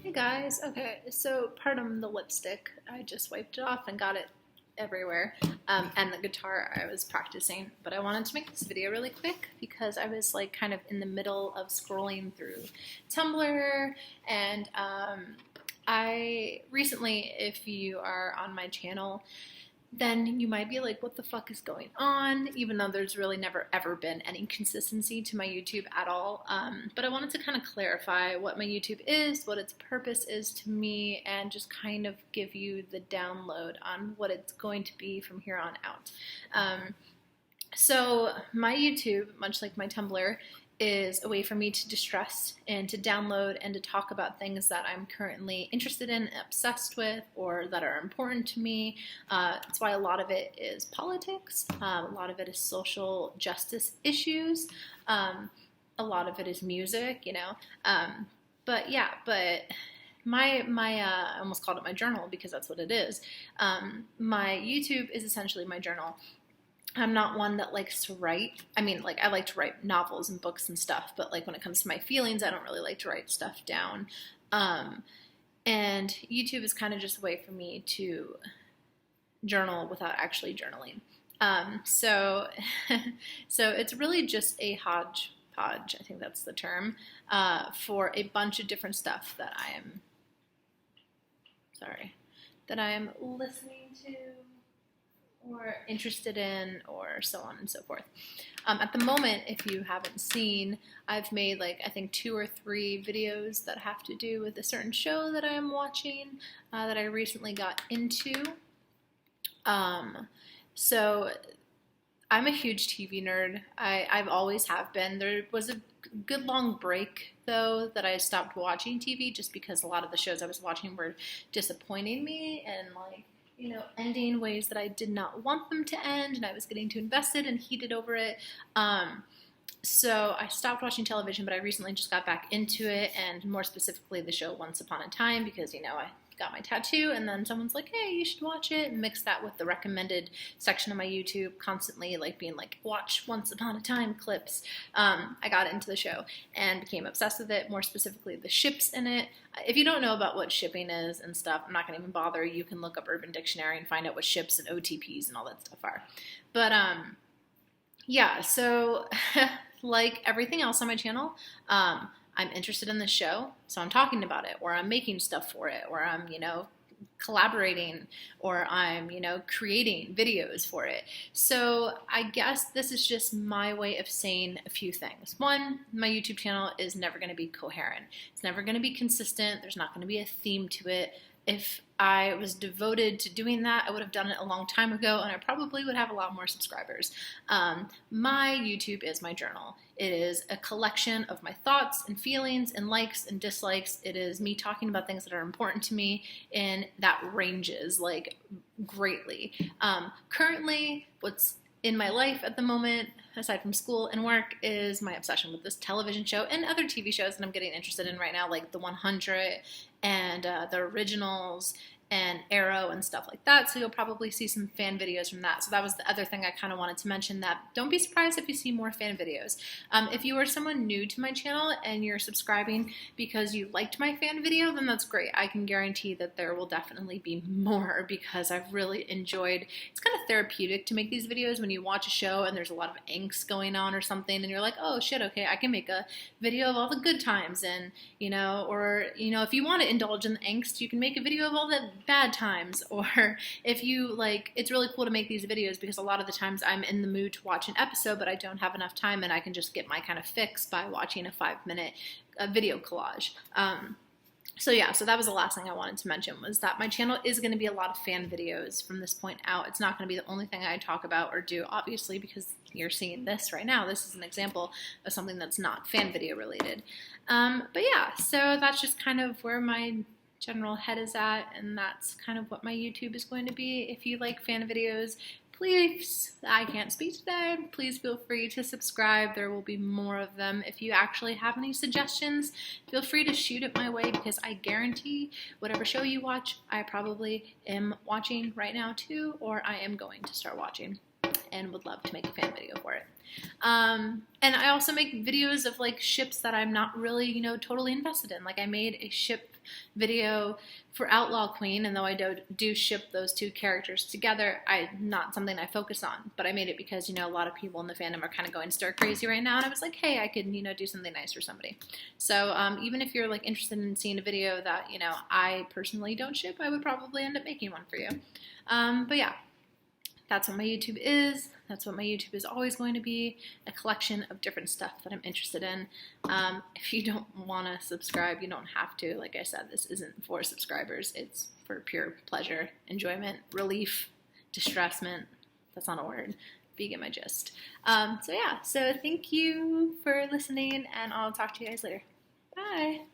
Hey guys, okay, so pardon the lipstick. I just wiped it off and got it everywhere. And the guitar I was practicing, but I wanted to make this video really quick because I was like kind of in the middle of scrolling through Tumblr and I recently, if you are on my channel, then you might be like, what the fuck is going on? Even though there's really never ever been any consistency to my YouTube at all. But I wanted to kind of clarify what my YouTube is, what its purpose is to me, and just kind of give you the download on what it's going to be from here on out. So my YouTube, much like my Tumblr, is a way for me to distress and to download and to talk about things that I'm currently interested in, obsessed with, or that are important to me. That's why a lot of it is politics, a lot of it is social justice issues, a lot of it is music, but yeah, my I almost called it my journal because that's what it is. My YouTube is essentially my journal. I'm not one that likes to write. I mean, like, I like to write novels and books and stuff, but like when it comes to my feelings, I don't really like to write stuff down. And YouTube is kind of just a way for me to journal without actually journaling. So it's really just a hodgepodge, I think that's the term, for a bunch of different stuff that that I am listening to or interested in, or so on and so forth. At the moment, if you haven't seen, I've made like I think 2 or 3 videos that have to do with a certain show that I am watching that I recently got into. So I'm a huge TV nerd. I've always have been. There was a good long break though that I stopped watching TV just because a lot of the shows I was watching were disappointing me and like, ending ways that I did not want them to end, and I was getting too invested and heated over it. So I stopped watching television, but I recently just got back into it, and more specifically the show Once Upon a Time, because, I got my tattoo, and then someone's like, hey, you should watch it, and mix that with the recommended section of my YouTube, constantly like being like, watch Once Upon a Time clips. I got into the show and became obsessed with it, more specifically the ships in it. If you don't know about what shipping is and stuff, I'm not going to even bother. You can look up Urban Dictionary and find out what ships and OTPs and all that stuff are. But yeah, so like everything else on my channel, I'm interested in the show, so I'm talking about it, or I'm making stuff for it, or I'm, collaborating, or I'm, creating videos for it. So I guess this is just my way of saying a few things. One, my YouTube channel is never going to be coherent. It's never going to be consistent. There's not going to be a theme to it. If I was devoted to doing that, I would have done it a long time ago, and I probably would have a lot more subscribers. My YouTube is my journal. It is a collection of my thoughts and feelings and likes and dislikes. It is me talking about things that are important to me, and that ranges like greatly. Currently, what's in my life at the moment, aside from school and work, is my obsession with this television show and other TV shows that I'm getting interested in right now, like The 100 and The Originals and Arrow and stuff like that. So you'll probably see some fan videos from that. So that was the other thing I kind of wanted to mention, that don't be surprised if you see more fan videos. If you are someone new to my channel and you're subscribing because you liked my fan video, then that's great. I can guarantee that there will definitely be more because I've really enjoyed, it's kind of therapeutic to make these videos when you watch a show and there's a lot of angst going on or something and you're like, oh shit, okay, I can make a video of all the good times, and if you want to indulge in the angst, you can make a video of all the bad times. Or if you like, it's really cool to make these videos because a lot of the times I'm in the mood to watch an episode but I don't have enough time, and I can just get my kind of fix by watching a 5-minute video collage. So that was the last thing I wanted to mention, was that my channel is going to be a lot of fan videos from this point out. It's not going to be the only thing I talk about or do, obviously, because you're seeing this right now. This is an example of something that's not fan video related. But yeah, so that's just kind of where my general head is at, and that's kind of what my YouTube is going to be. If you like fan videos, please, I can't speak today, please feel free to subscribe. There will be more of them. If you actually have any suggestions, feel free to shoot it my way, because I guarantee whatever show you watch, I probably am watching right now too, or I am going to start watching. and would love to make a fan video for it. And I also make videos of like ships that I'm not really, you know, totally invested in. Like I made a ship video for Outlaw Queen, and though I do ship those two characters together, not something I focus on, but I made it because, you know, a lot of people in the fandom are kind of going stir crazy right now, and I was like, hey, I could, you know, do something nice for somebody. So even if you're like interested in seeing a video that, you know, I personally don't ship, I would probably end up making one for you. But yeah, that's what my YouTube is. That's what my YouTube is always going to be, a collection of different stuff that I'm interested in. If you don't want to subscribe, you don't have to. Like I said, this isn't for subscribers. It's for pure pleasure, enjoyment, relief, distressment. That's not a word, but you get my gist. So yeah, so thank you for listening, and I'll talk to you guys later. Bye!